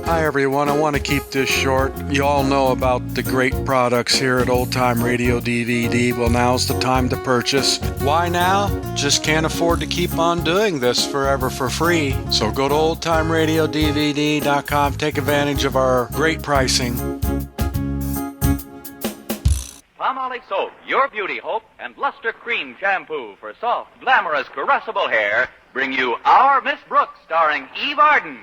Hi, everyone. I want to keep this short. You all know about the great products here at Old Time Radio DVD. Well, now's the time to purchase. Why now? Just can't afford to keep on doing this forever for free. So go to oldtimeradiodvd.com. Take advantage of our great pricing. Palmolive Soap, your beauty hope, and Luster Cream Shampoo for soft, glamorous, caressable hair bring you Our Miss Brooks, starring Eve Arden.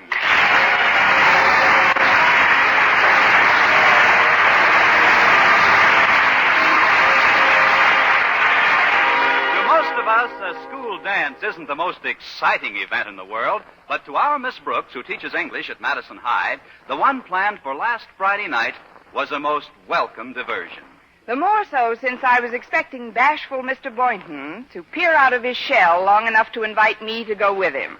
A school dance isn't the most exciting event in the world, but to our Miss Brooks, who teaches English at Madison High, the one planned for last Friday night was a most welcome diversion. The more so since I was expecting bashful Mr. Boynton to peer out of his shell long enough to invite me to go with him.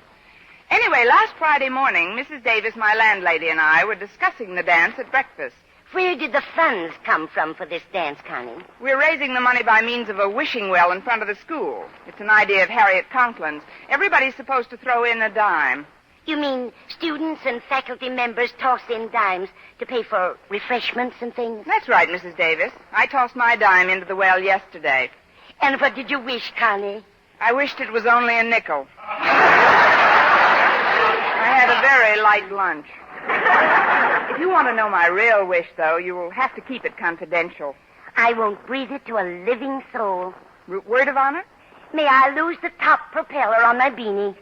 Anyway, last Friday morning, Mrs. Davis, my landlady, and I were discussing the dance at breakfast. Where did the funds come from for this dance, Connie? We're raising the money by means of a wishing well in front of the school. It's an idea of Harriet Conklin's. Everybody's supposed to throw in a dime. You mean students and faculty members toss in dimes to pay for refreshments and things? That's right, Mrs. Davis. I tossed my dime into the well yesterday. And what did you wish, Connie? I wished it was only a nickel. I had a very light lunch. If you want to know my real wish, though, you will have to keep it confidential. I won't breathe it to a living soul. Word of honor? May I lose the top propeller on my beanie?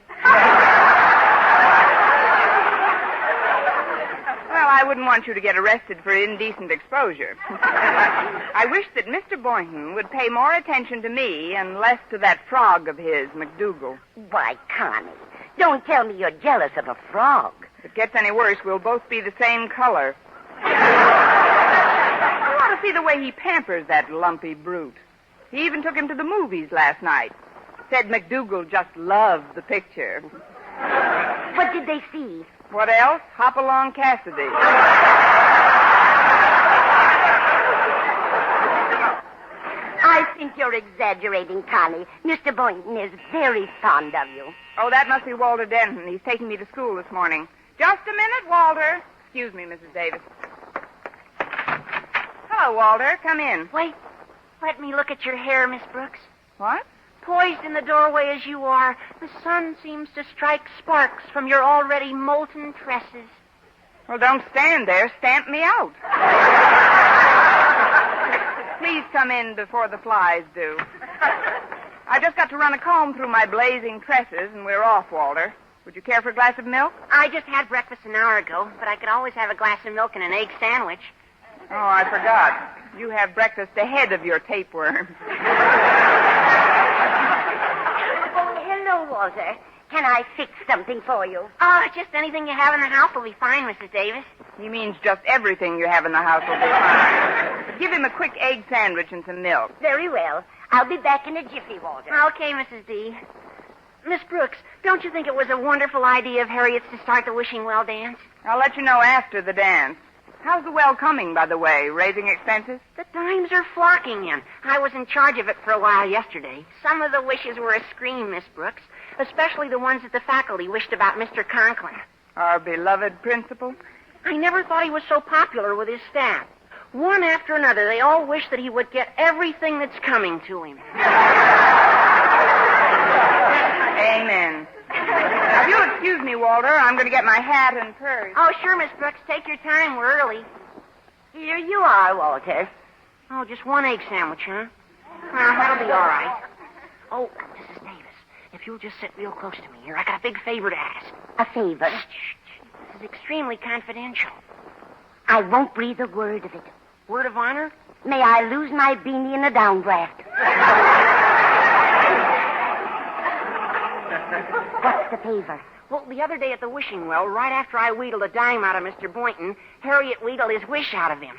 Well, I wouldn't want you to get arrested for indecent exposure. I wish that Mr. Boynton would pay more attention to me and less to that frog of his, McDougal. Why, Connie, don't tell me you're jealous of a frog. If it gets any worse, we'll both be the same color. You ought to see the way he pampers that lumpy brute. He even took him to the movies last night. Said McDougal just loved the picture. What did they see? What else? Hopalong Cassidy. I think you're exaggerating, Connie. Mr. Boynton is very fond of you. Oh, that must be Walter Denton. He's taking me to school this morning. Just a minute, Walter. Excuse me, Mrs. Davis. Hello, Walter. Come in. Wait. Let me look at your hair, Miss Brooks. What? Poised in the doorway as you are, the sun seems to strike sparks from your already molten tresses. Well, don't stand there. Stamp me out. Please come in before the flies do. I just got to run a comb through my blazing tresses, and we're off, Walter. Would you care for a glass of milk? I just had breakfast an hour ago, but I could always have a glass of milk and an egg sandwich. Oh, I forgot. You have breakfast ahead of your tapeworm. Oh, hello, Walter. Can I fix something for you? Just anything you have in the house will be fine, Mrs. Davis. He means just everything you have in the house will be fine. But give him a quick egg sandwich and some milk. Very well. I'll be back in a jiffy, Walter. Okay, Mrs. D. Miss Brooks, don't you think it was a wonderful idea of Harriet's to start the Wishing Well dance? I'll let you know after the dance. How's the well coming, by the way? Raising expenses? The dimes are flocking in. I was in charge of it for a while yesterday. Some of the wishes were a scream, Miss Brooks, especially the ones that the faculty wished about Mr. Conklin. Our beloved principal? I never thought he was so popular with his staff. One after another, they all wished that he would get everything that's coming to him. Amen. Now, if you'll excuse me, Walter, I'm going to get my hat and purse. Oh, sure, Miss Brooks. Take your time. We're early. Here you are, Walter. Oh, just one egg sandwich, huh? Well, that'll be all right. Oh, Mrs. Davis, if you'll just sit real close to me here, I got a big favor to ask. A favor? Shh. This is extremely confidential. I won't breathe a word of it. Word of honor? May I lose my beanie in a downdraft. What's the favor? Well, the other day at the Wishing Well, right after I wheedled a dime out of Mr. Boynton, Harriet wheedled his wish out of him.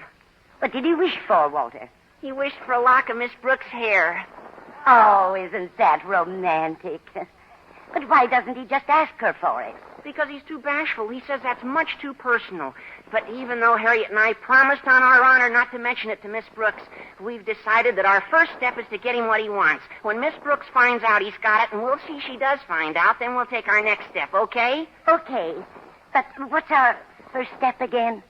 What did he wish for, Walter? He wished for a lock of Miss Brooks' hair. Oh, isn't that romantic? But why doesn't he just ask her for it? Because he's too bashful. He says that's much too personal. But even though Harriet and I promised on our honor not to mention it to Miss Brooks, we've decided that our first step is to get him what he wants. When Miss Brooks finds out he's got it, and we'll see she does find out, then we'll take our next step, okay? Okay. But what's our first step again?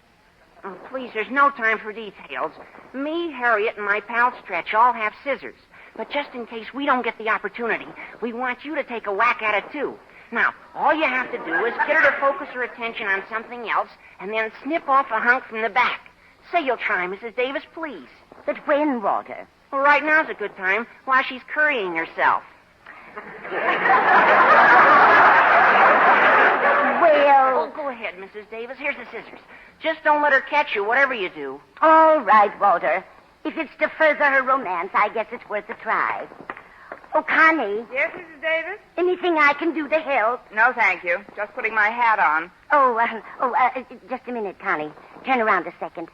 Oh, please, there's no time for details. Me, Harriet, and my pal Stretch all have scissors. But just in case we don't get the opportunity, we want you to take a whack at it, too. Now, all you have to do is get her to focus her attention on something else and then snip off a hunk from the back. Say you'll try, Mrs. Davis, please. But when, Walter? Well, right now's a good time while she's currying herself. Well... Oh, go ahead, Mrs. Davis. Here's the scissors. Just don't let her catch you, whatever you do. All right, Walter. If it's to further her romance, I guess it's worth a try. Oh, Connie, Yes, Mrs. Davis? anything I can do to help? No, thank you. Just putting my hat on. Just a minute, Connie. Turn around a second.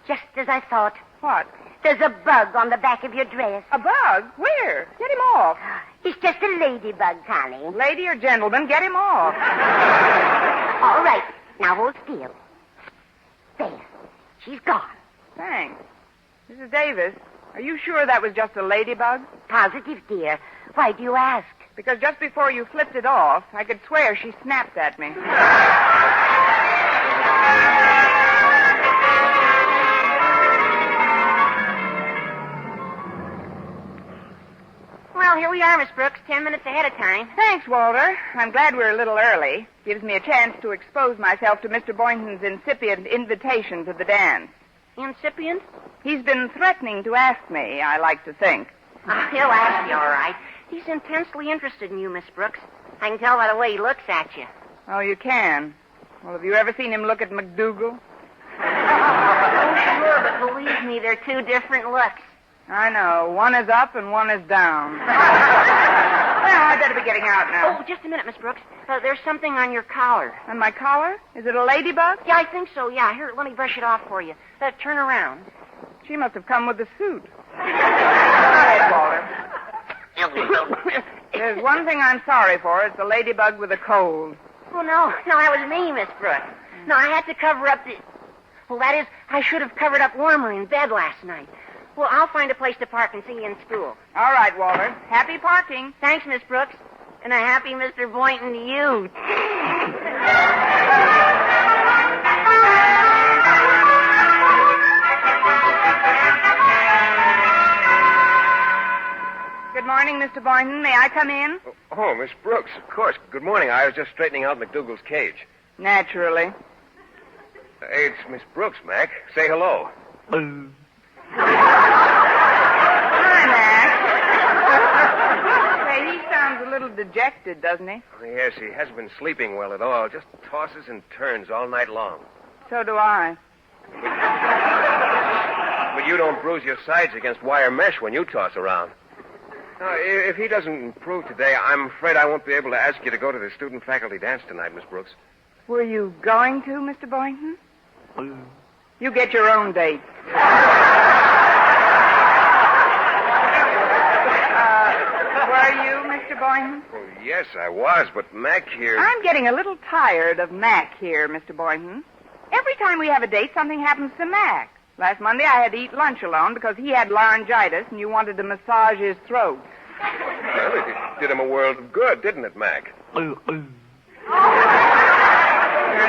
Just as I thought. What? There's a bug on the back of your dress. A bug? Where? Get him off. It's just a ladybug, Connie. Lady or gentleman, get him off. All right. Now hold still. There. She's gone. Thanks. Mrs. Davis, are you sure that was just a ladybug? Positive, dear. Why do you ask? Because just before you flipped it off, I could swear she snapped at me. Well, here we are, Miss Brooks, 10 minutes ahead of time. Thanks, Walter. I'm glad we're a little early. Gives me a chance to expose myself to Mr. Boynton's incipient invitation to the dance. Incipient? He's been threatening to ask me, I like to think. Oh, he'll ask you, all right. He's intensely interested in you, Miss Brooks. I can tell by the way he looks at you. Oh, you can? Well, have you ever seen him look at McDougal? Oh, sure, but believe me, they're two different looks. I know. One is up and one is down. Well, I better be getting out now. Oh, just a minute, Miss Brooks. There's something on your collar. On my collar? Is it a ladybug? Yeah, I think so, yeah. Here, let me brush it off for you. Turn around. She must have come with the suit. Go ahead, Walter. There's one thing I'm sorry for. It's a ladybug with a cold. Oh, no, that was me, Miss Brooks. No, I had to cover up the... Well, that is, I should have covered up warmer in bed last night. Well, I'll find a place to park and see you in school. All right, Walter. Happy parking. Thanks, Miss Brooks. And a happy Mr. Boynton to you. Good morning, Mr. Boynton. May I come in? Oh, Miss Brooks, of course. Good morning. I was just straightening out McDougal's cage. Naturally. Hey, it's Miss Brooks, Mac. Say hello. Hi, Mac. Say, he sounds a little dejected, doesn't he? Oh, yes, he hasn't been sleeping well at all. Just tosses and turns all night long. So do I. But you don't bruise your sides against wire mesh when you toss around. Now, if he doesn't improve today, I'm afraid I won't be able to ask you to go to the student-faculty dance tonight, Miss Brooks. Were you going to, Mr. Boynton? You get your own date. Were you, Mr. Boynton? Oh, yes, I was, but Mac here... I'm getting a little tired of Mac here, Mr. Boynton. Every time we have a date, something happens to Mac. Last Monday, I had to eat lunch alone because he had laryngitis and you wanted to massage his throat. Well, it did him a world of good, didn't it, Mac? You're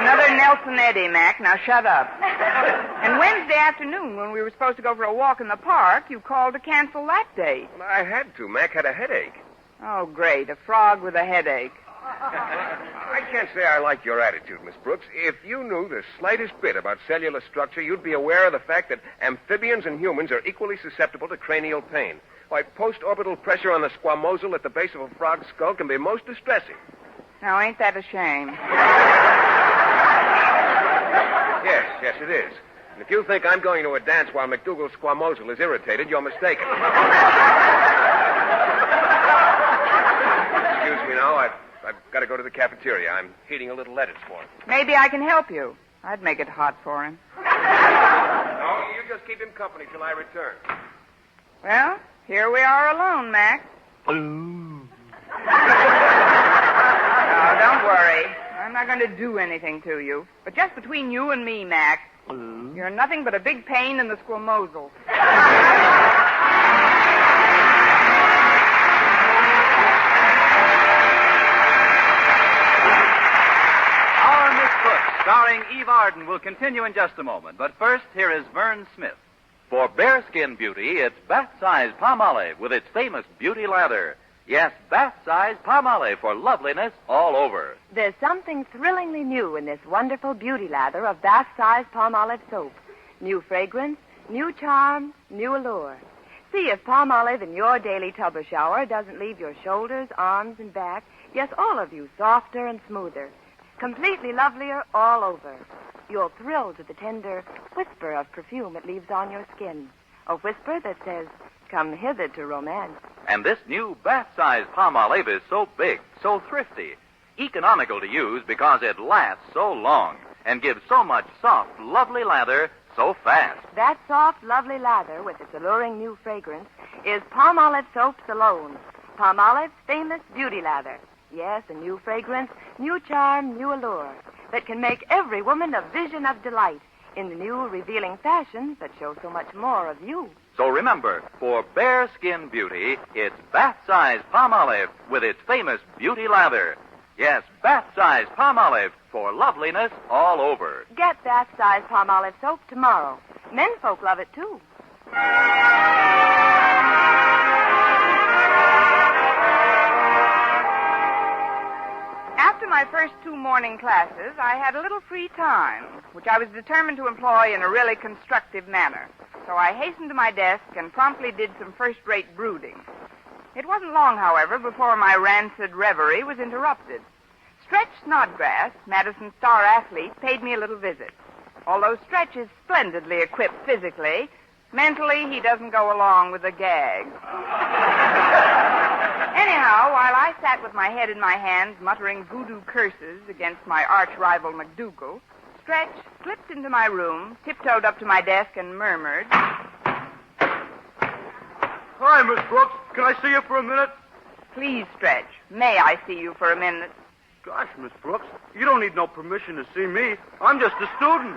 another Nelson Eddy, Mac. Now shut up. And Wednesday afternoon, when we were supposed to go for a walk in the park, you called to cancel that date. I had to. Mac had a headache. Oh, great. A frog with a headache. I can't say I like your attitude, Miss Brooks. If you knew the slightest bit about cellular structure, you'd be aware of the fact that amphibians and humans are equally susceptible to cranial pain. Why, post-orbital pressure on the squamosal at the base of a frog's skull can be most distressing. Now, ain't that a shame? Yes, it is. And if you think I'm going to a dance while McDougal's squamosal is irritated, you're mistaken. Excuse me now. I've got to go to the cafeteria. I'm heating a little lettuce for him. Maybe I can help you. I'd make it hot for him. No, you just keep him company till I return. Well, here we are alone, Mac. No, don't worry. I'm not going to do anything to you. But just between you and me, Mac, you're nothing but a big pain in the squamosal. Our Miss starring Eve Arden, will continue in just a moment. But first, here is Vern Smith. For bearskin beauty, it's bath-size Palmolive with its famous beauty lather. Yes, bath-size Palmolive for loveliness all over. There's something thrillingly new in this wonderful beauty lather of bath-size Palmolive soap. New fragrance, new charm, new allure. See if Palmolive in your daily tub or shower doesn't leave your shoulders, arms, and back, yes, all of you, softer and smoother. Completely lovelier all over. You'll thrill to the tender whisper of perfume it leaves on your skin. A whisper that says, come hither to romance. And this new bath-size Palmolive is so big, so thrifty, economical to use because it lasts so long and gives so much soft, lovely lather so fast. That soft, lovely lather with its alluring new fragrance is Palmolive soaps alone. Palmolive's famous beauty lather. Yes, a new fragrance, new charm, new allure that can make every woman a vision of delight in the new revealing fashions that show so much more of you. So remember, for bare skin beauty, it's bath-size Palmolive with its famous beauty lather. Yes, bath-size Palmolive for loveliness all over. Get bath-size Palmolive soap tomorrow. Menfolk love it, too. After my first 2 morning classes, I had a little free time, which I was determined to employ in a really constructive manner. So I hastened to my desk and promptly did some first-rate brooding. It wasn't long, however, before my rancid reverie was interrupted. Stretch Snodgrass, Madison's star athlete, paid me a little visit. Although Stretch is splendidly equipped physically, mentally he doesn't go along with the gag. Anyhow, while I sat with my head in my hands muttering voodoo curses against my arch-rival McDougal, Stretch slipped into my room, tiptoed up to my desk, and murmured, Hi, Miss Brooks. Can I see you for a minute? Please, Stretch, may I see you for a minute? Gosh, Miss Brooks, you don't need no permission to see me. I'm just a student.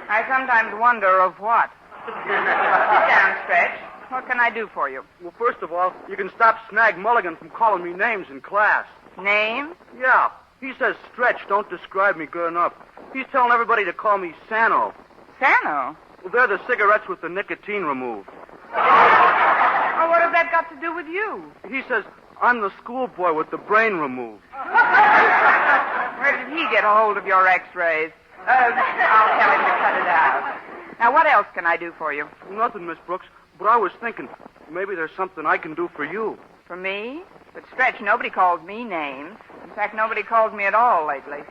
I sometimes wonder of what. Sit down, Stretch. What can I do for you? Well, first of all, you can stop Snag Mulligan from calling me names in class. Name? Yeah, he says Stretch don't describe me good enough. He's telling everybody to call me Sano. Sano? Well, they're the cigarettes with the nicotine removed. Oh, what has that got to do with you? He says I'm the schoolboy with the brain removed. Where did he get a hold of your x-rays? I'll tell him to cut it out. Now, what else can I do for you? Nothing, Miss Brooks, but I was thinking maybe there's something I can do for you. For me? But, Stretch, nobody calls me names. In fact, nobody calls me at all lately.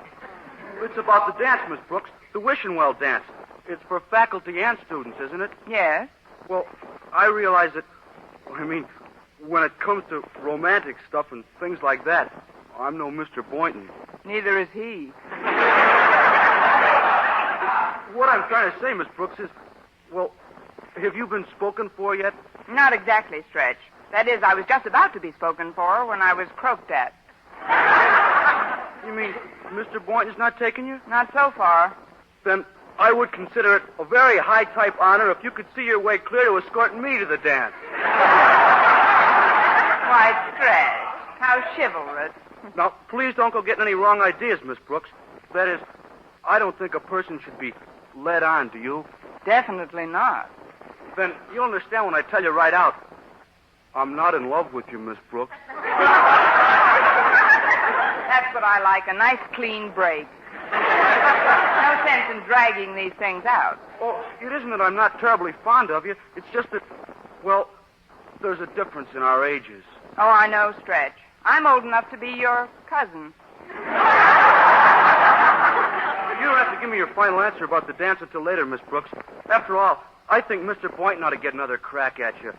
It's about the dance, Miss Brooks, the Wishenwell dance. It's for faculty and students, isn't it? Yes. Well, I realize that, when it comes to romantic stuff and things like that, I'm no Mr. Boynton. Neither is he. What I'm trying to say, Miss Brooks, is, have you been spoken for yet? Not exactly, Stretch. That is, I was just about to be spoken for when I was croaked at. You mean Mr. Boynton's not taking you? Not so far. Then I would consider it a very high-type honor if you could see your way clear to escorting me to the dance. Why, Stretch, how chivalrous. Now, please don't go getting any wrong ideas, Miss Brooks. That is, I don't think a person should be led on, do you? Definitely not. Then you'll understand when I tell you right out. I'm not in love with you, Miss Brooks. That's what I like, a nice clean break. No sense in dragging these things out. Oh, it isn't that I'm not terribly fond of you. It's just that, there's a difference in our ages. Oh, I know, Stretch. I'm old enough to be your cousin. You don't have to give me your final answer about the dance until later, Miss Brooks. After all, I think Mr. Boynton ought to get another crack at you.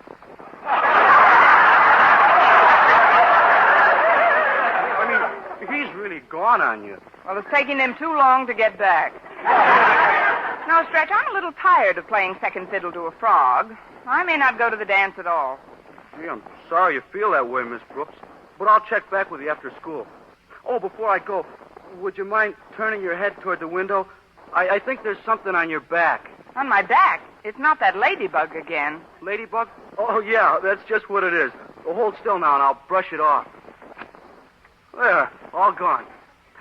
He's really gone on you. Well, it's taking him too long to get back. No, Stretch, I'm a little tired of playing second fiddle to a frog. I may not go to the dance at all. Gee, I'm sorry you feel that way, Miss Brooks, but I'll check back with you after school. Oh, before I go, would you mind turning your head toward the window? I think there's something on your back. On my back? It's not that ladybug again. Ladybug? Oh, yeah, that's just what it is. Well, hold still now, and I'll brush it off. There, all gone.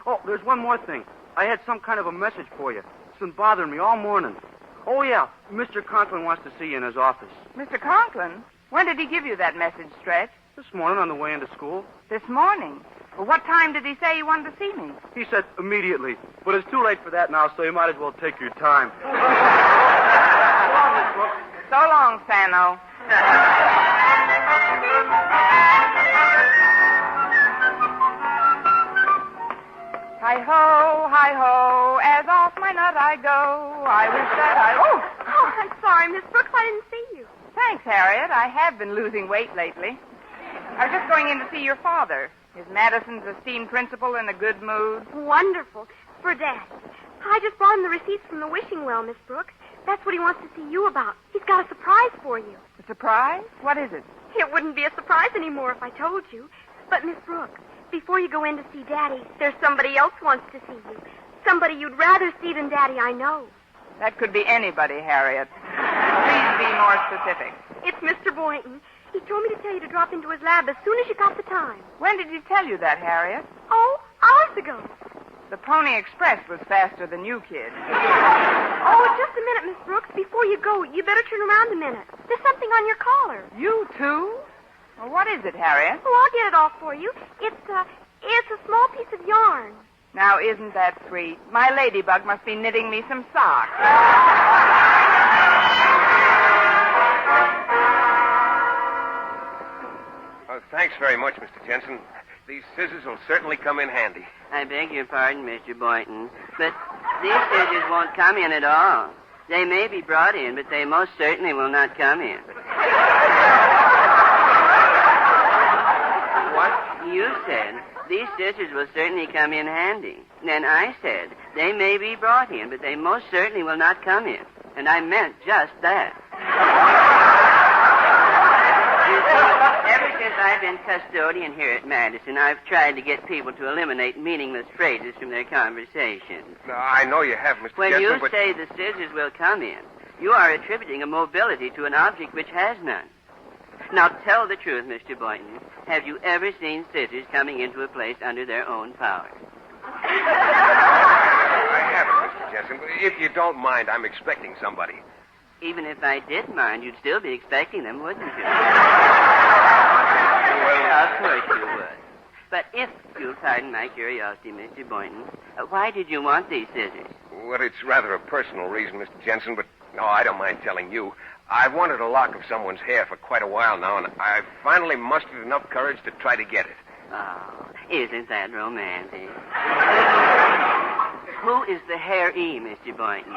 Oh, there's one more thing. I had some kind of a message for you. It's been bothering me all morning. Oh, yeah. Mr. Conklin wants to see you in his office. Mr. Conklin? When did he give you that message, Stretch? This morning on the way into school. This morning. Well, what time did he say he wanted to see me? He said immediately. But it's too late for that now, so you might as well take your time. So long, Sano. Hi-ho, as off my nut I go. I wish that I... Oh, I'm sorry, Miss Brooks. I didn't see you. thanks, Harriet. I have been losing weight lately. I was just going in to see your father. Is Madison's esteemed principal in a good mood? Wonderful. For Dad. I just brought him the receipts from the wishing well, Miss Brooks. That's what he wants to see you about. He's got a surprise for you. A surprise? What is it? It wouldn't be a surprise anymore if I told you. But, Miss Brooks, before you go in to see Daddy, there's somebody else wants to see you. Somebody you'd rather see than Daddy, I know. That could be anybody, Harriet. Please be more specific. It's Mr. Boynton. He told me to tell you to drop into his lab as soon as you got the time. When did he tell you that, Harriet? Oh, hours ago. The Pony Express was faster than you, kid. Oh, just a minute, Miss Brooks. Before you go, you better turn around a minute. There's something on your collar. You, too? Well, what is it, Harriet? Oh, I'll get it off for you. It's a small piece of yarn. Now, isn't that sweet? My ladybug must be knitting me some socks. Oh, thanks very much, Mr. Jensen. These scissors will certainly come in handy. I beg your pardon, Mr. Boynton, but these scissors won't come in at all. They may be brought in, but they most certainly will not come in. What? You said these scissors will certainly come in handy. Then I said they may be brought in, but they most certainly will not come in. And I meant just that. You see, ever since I've been custodian here at Madison, I've tried to get people to eliminate meaningless phrases from their conversations. No, I know you have, Mr. When Jensen, you but... say the scissors will come in, you are attributing a mobility to an object which has none. Now, tell the truth, Mr. Boynton. Have you ever seen scissors coming into a place under their own power? I haven't, Mr. Jensen. If you don't mind, I'm expecting somebody. Even if I did mind, you'd still be expecting them, wouldn't you? Well, Of course you would. But if you'll pardon my curiosity, Mr. Boynton, why did you want these scissors? well, it's rather a personal reason, Mr. Jensen, but no, I don't mind telling you. I've wanted a lock of someone's hair for quite a while now, and I've finally mustered enough courage to try to get it. Oh, isn't that romantic? Who is the hair-e, Mr. Boynton?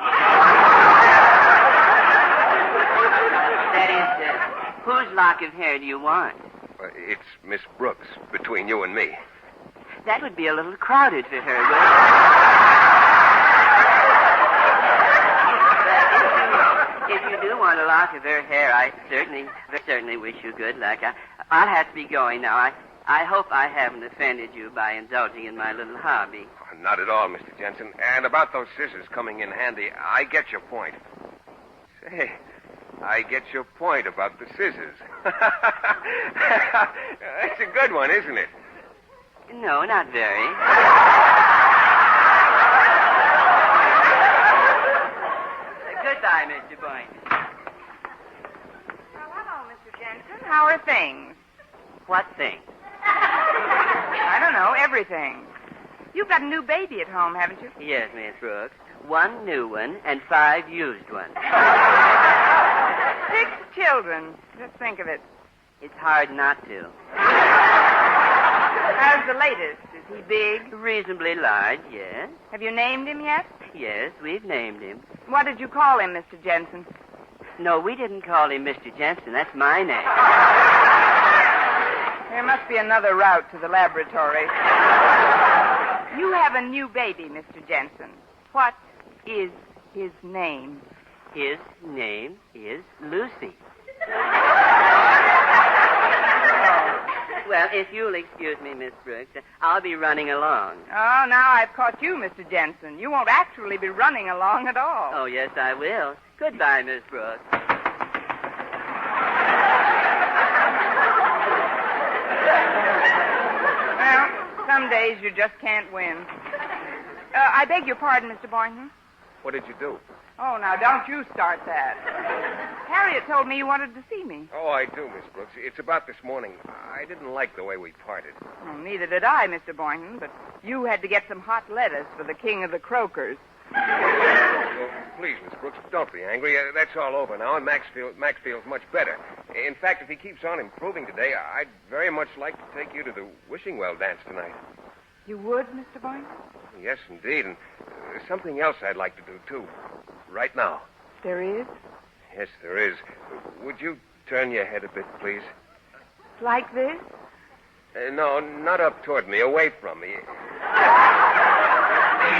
That is, whose lock of hair do you want? It's Miss Brooks, between you and me. That would be a little crowded for her, wouldn't it? If you do want a lock of her hair, I certainly wish you good luck. I'll have to be going now. I hope I haven't offended you by indulging in my little hobby. Oh, not at all, Mr. Jensen. And about those scissors coming in handy, I get your point. Say, I get your point about the scissors. That's a good one, isn't it? No, not very. Goodbye, Mr. Boynton. Well, hello, Mr. Jensen. How are things? What thing? I don't know, everything. You've got a new baby at home, haven't you? Yes, Miss Brooks. 1 new one and 5 used ones. 6 children. Just think of it. It's hard not to. How's the latest? Is he big? Reasonably large, yes. Have you named him yet? Yes, we've named him. What did you call him, Mr. Jensen? No, we didn't call him Mr. Jensen. That's my name. There must be another route to the laboratory. You have a new baby, Mr. Jensen. What is his name? His name is Lucy. Well, if you'll excuse me, Miss Brooks, I'll be running along. Oh, now I've caught you, Mr. Jensen. You won't actually be running along at all. Oh, yes, I will. Goodbye, Miss Brooks. Well, someday days you just can't win. I beg your pardon, Mr. Boynton. What did you do? Oh, now, don't you start that. Harriet told me you wanted to see me. Oh, I do, Miss Brooks. It's about this morning. I didn't like the way we parted. Well, neither did I, Mr. Boynton, but you had to get some hot lettuce for the king of the croakers. Oh, please, Miss Brooks, don't be angry. That's all over now, and Max feels much better. In fact, if he keeps on improving today, I'd very much like to take you to the wishing well dance tonight. You would, Mr. Boynton? Yes, indeed, and there's something else I'd like to do, too. Right now. There is? Yes, there is. Would you turn your head a bit, please? Like this? No, not up toward me, away from me. In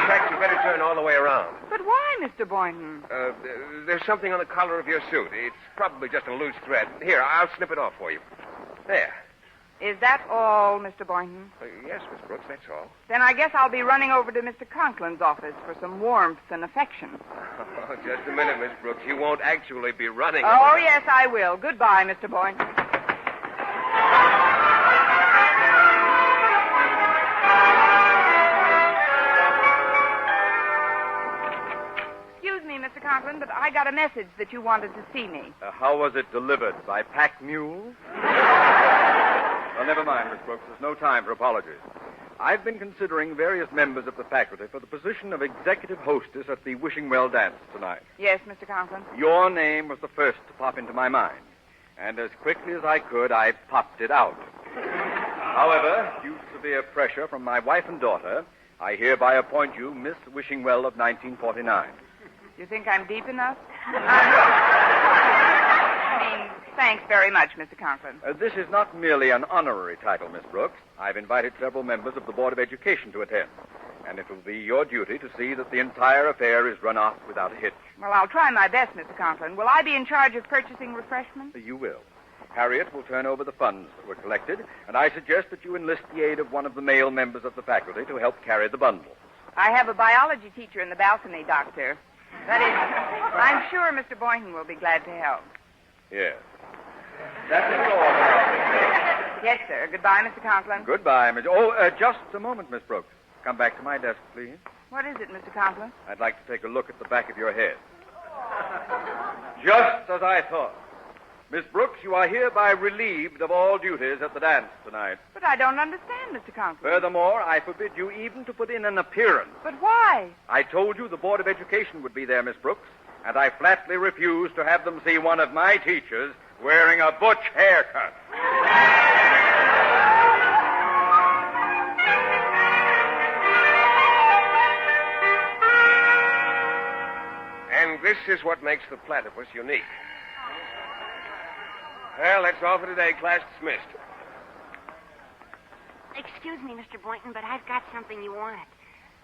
fact, you better turn all the way around. But why, Mr. Boynton? There's something on the collar of your suit. It's probably just a loose thread. Here, I'll snip it off for you. There. Is that all, Mr. Boynton? Yes, Miss Brooks, that's all. Then I guess I'll be running over to Mr. Conklin's office for some warmth and affection. Oh, just a minute, Miss Brooks. You won't actually be running. Oh, yes, I will. Goodbye, Mr. Boynton. Excuse me, Mr. Conklin, but I got a message that you wanted to see me. How was it delivered? By pack mule? Well, never mind, Miss Brooks. There's no time for apologies. I've been considering various members of the faculty for the position of executive hostess at the Wishing Well dance tonight. Yes, Mr. Conklin. Your name was the first to pop into my mind. And as quickly as I could, I popped it out. However, due to severe pressure from my wife and daughter, I hereby appoint you Miss Wishing Well of 1949. You think I'm deep enough? Thanks very much, Mr. Conklin. This is not merely an honorary title, Miss Brooks. I've invited several members of the Board of Education to attend. And it will be your duty to see that the entire affair is run off without a hitch. Well, I'll try my best, Mr. Conklin. Will I be in charge of purchasing refreshments? You will. Harriet will turn over the funds that were collected, and I suggest that you enlist the aid of one of the male members of the faculty to help carry the bundle. I have a biology teacher in the balcony, Doctor. That is, I'm sure Mr. Boynton will be glad to help. Yes. That is all. Yes, sir. Goodbye, Mr. Conklin. Goodbye, Miss... just a moment, Miss Brooks. Come back to my desk, please. What is it, Mr. Conklin? I'd like to take a look at the back of your head. Just as I thought. Miss Brooks, you are hereby relieved of all duties at the dance tonight. But I don't understand, Mr. Conklin. Furthermore, I forbid you even to put in an appearance. But why? I told you the Board of Education would be there, Miss Brooks, and I flatly refuse to have them see one of my teachers wearing a butch haircut. And this is what makes the platypus unique. Well, that's all for today. Class dismissed. Excuse me, Mr. Boynton, but I've got something you wanted.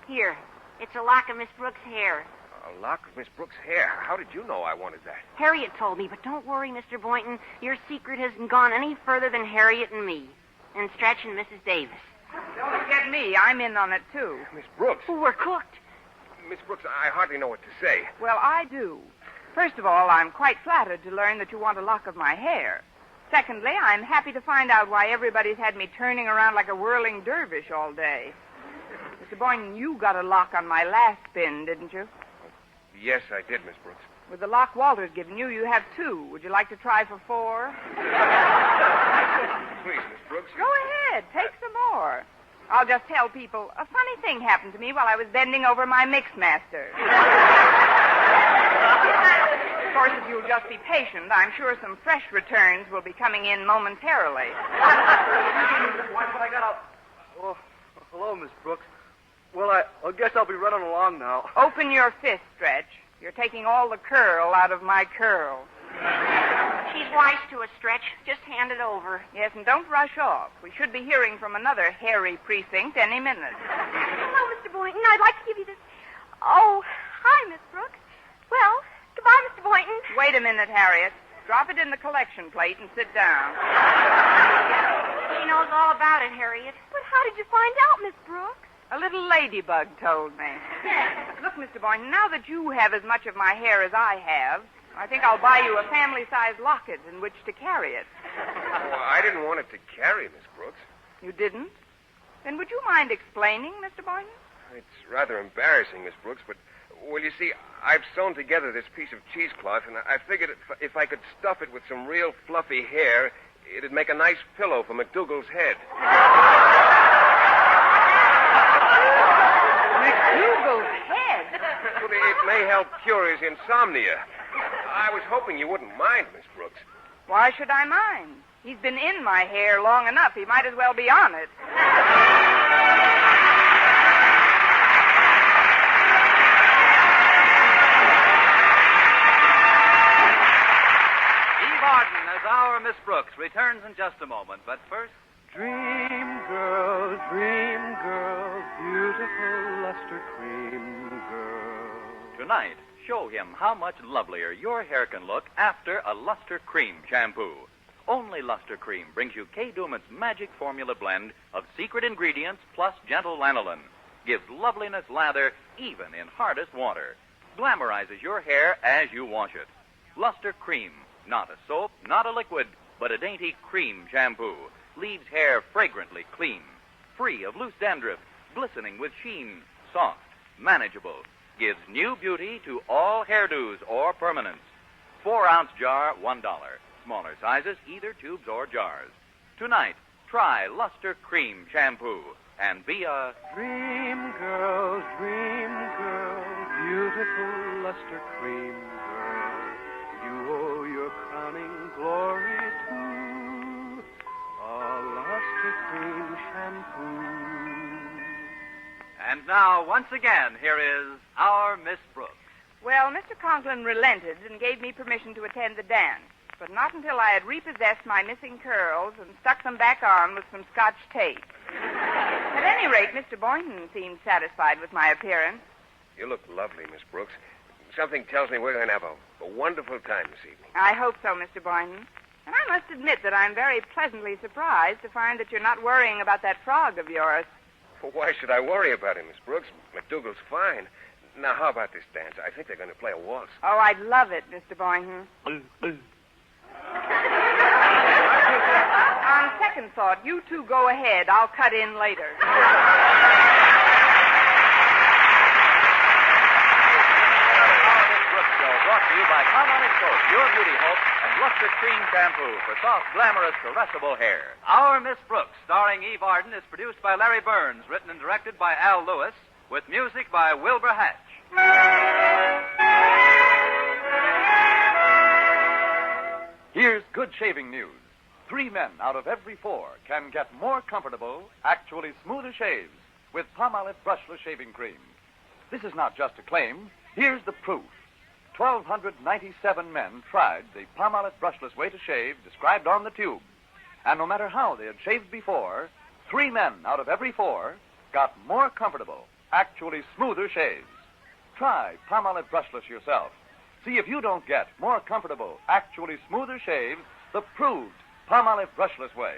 Here, it's a lock of Miss Brooks' hair. A lock of Miss Brooks' hair. How did you know I wanted that? Harriet told me, but don't worry, Mr. Boynton. Your secret hasn't gone any further than Harriet and me. And Stretch and Mrs. Davis. Don't forget me. I'm in on it, too. Miss Brooks. Oh, we're cooked. Miss Brooks, I hardly know what to say. Well, I do. First of all, I'm quite flattered to learn that you want a lock of my hair. Secondly, I'm happy to find out why everybody's had me turning around like a whirling dervish all day. Mr. Boynton, you got a lock on my last spin, didn't you? Yes, I did, Miss Brooks. With the lock Walter's given you, you have 2. Would you like to try for 4? Please, Miss Brooks. Go ahead. Take some more. I'll just tell people a funny thing happened to me while I was bending over my Mixmaster. Of course, if you'll just be patient, I'm sure some fresh returns will be coming in momentarily. I got out. Oh, hello, Miss Brooks. Well, I guess I'll be running along now. Open your fist, Stretch. You're taking all the curl out of my curl. She's wise to a Stretch. Just hand it over. Yes, and don't rush off. We should be hearing from another hairy precinct any minute. Hello, Mr. Boynton. I'd like to give you this. Oh, hi, Miss Brooks. Well, goodbye, Mr. Boynton. Wait a minute, Harriet. Drop it in the collection plate and sit down. She knows all about it, Harriet. But how did you find out, Miss Brooks? A little ladybug told me. Look, Mr. Boynton, now that you have as much of my hair as I have, I think I'll buy you a family-sized locket in which to carry it. Oh, I didn't want it to carry, Miss Brooks. You didn't? Then would you mind explaining, Mr. Boynton? It's rather embarrassing, Miss Brooks, but, well, you see, I've sewn together this piece of cheesecloth, and I figured if I could stuff it with some real fluffy hair, it'd make a nice pillow for McDougal's head. McDougal's head? Well, it may help cure his insomnia. I was hoping you wouldn't mind, Miss Brooks. Why should I mind? He's been in my hair long enough. He might as well be on it. Eve Arden as our Miss Brooks returns in just a moment, but first... Dream girl, beautiful luster cream girl. Tonight, show him how much lovelier your hair can look after a Luster Cream shampoo. Only Luster Cream brings you Kay Daumit's magic formula blend of secret ingredients plus gentle lanolin. Gives loveliness lather even in hardest water. Glamorizes your hair as you wash it. Luster Cream, not a soap, not a liquid, but a dainty cream shampoo. Leaves hair fragrantly clean, free of loose dandruff, glistening with sheen, soft, manageable. Gives new beauty to all hairdos or permanents. 4-ounce jar, $1. Smaller sizes, either tubes or jars. Tonight, try Luster Cream shampoo and be a Dream girl, beautiful luster cream girl. You owe your crowning glory to a luster cream shampoo. And now, once again, here is our Miss Brooks. Well, Mr. Conklin relented and gave me permission to attend the dance, but not until I had repossessed my missing curls and stuck them back on with some Scotch tape. At any rate, Mr. Boynton seemed satisfied with my appearance. You look lovely, Miss Brooks. Something tells me we're going to have a wonderful time this evening. I hope so, Mr. Boynton. And I must admit that I'm very pleasantly surprised to find that you're not worrying about that frog of yours. Well, why should I worry about him, Miss Brooks? McDougal's fine. Now, how about this dance? I think they're going to play a waltz. Oh, I'd love it, Mr. Boynton. On second thought, you two go ahead. I'll cut in later. Brought to you by Palmolive Soap, Your Beauty Hope, and Luster Cream Shampoo for soft, glamorous, caressable hair. Our Miss Brooks, starring Eve Arden, is produced by Larry Burns, written and directed by Al Lewis, with music by Wilbur Hatch. Here's good shaving news. 3 men out of every 4 can get more comfortable, actually smoother shaves with Palmolive Brushless Shaving Cream. This is not just a claim. Here's the proof. 1,297 men tried the Palmolive brushless way to shave described on the tube. And no matter how they had shaved before, 3 men out of every 4 got more comfortable, actually smoother shaves. Try Palmolive brushless yourself. See if you don't get more comfortable, actually smoother shaves the proved Palmolive brushless way.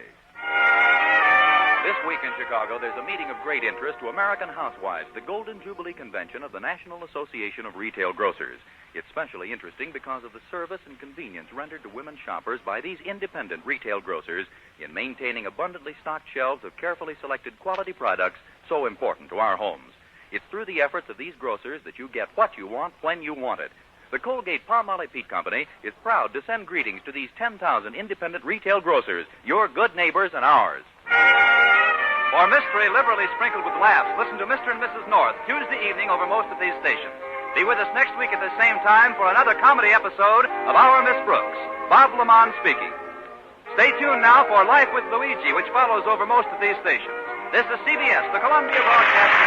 This week in Chicago, there's a meeting of great interest to American housewives, the Golden Jubilee Convention of the National Association of Retail Grocers. It's especially interesting because of the service and convenience rendered to women shoppers by these independent retail grocers in maintaining abundantly stocked shelves of carefully selected quality products so important to our homes. It's through the efforts of these grocers that you get what you want when you want it. The Colgate-Palmolive Peat Company is proud to send greetings to these 10,000 independent retail grocers, your good neighbors and ours. For mystery liberally sprinkled with laughs, listen to Mr. and Mrs. North Tuesday evening over most of these stations. Be with us next week at the same time for another comedy episode of Our Miss Brooks. Bob Lamont speaking. Stay tuned now for Life with Luigi, which follows over most of these stations. This is CBS, the Columbia Broadcasting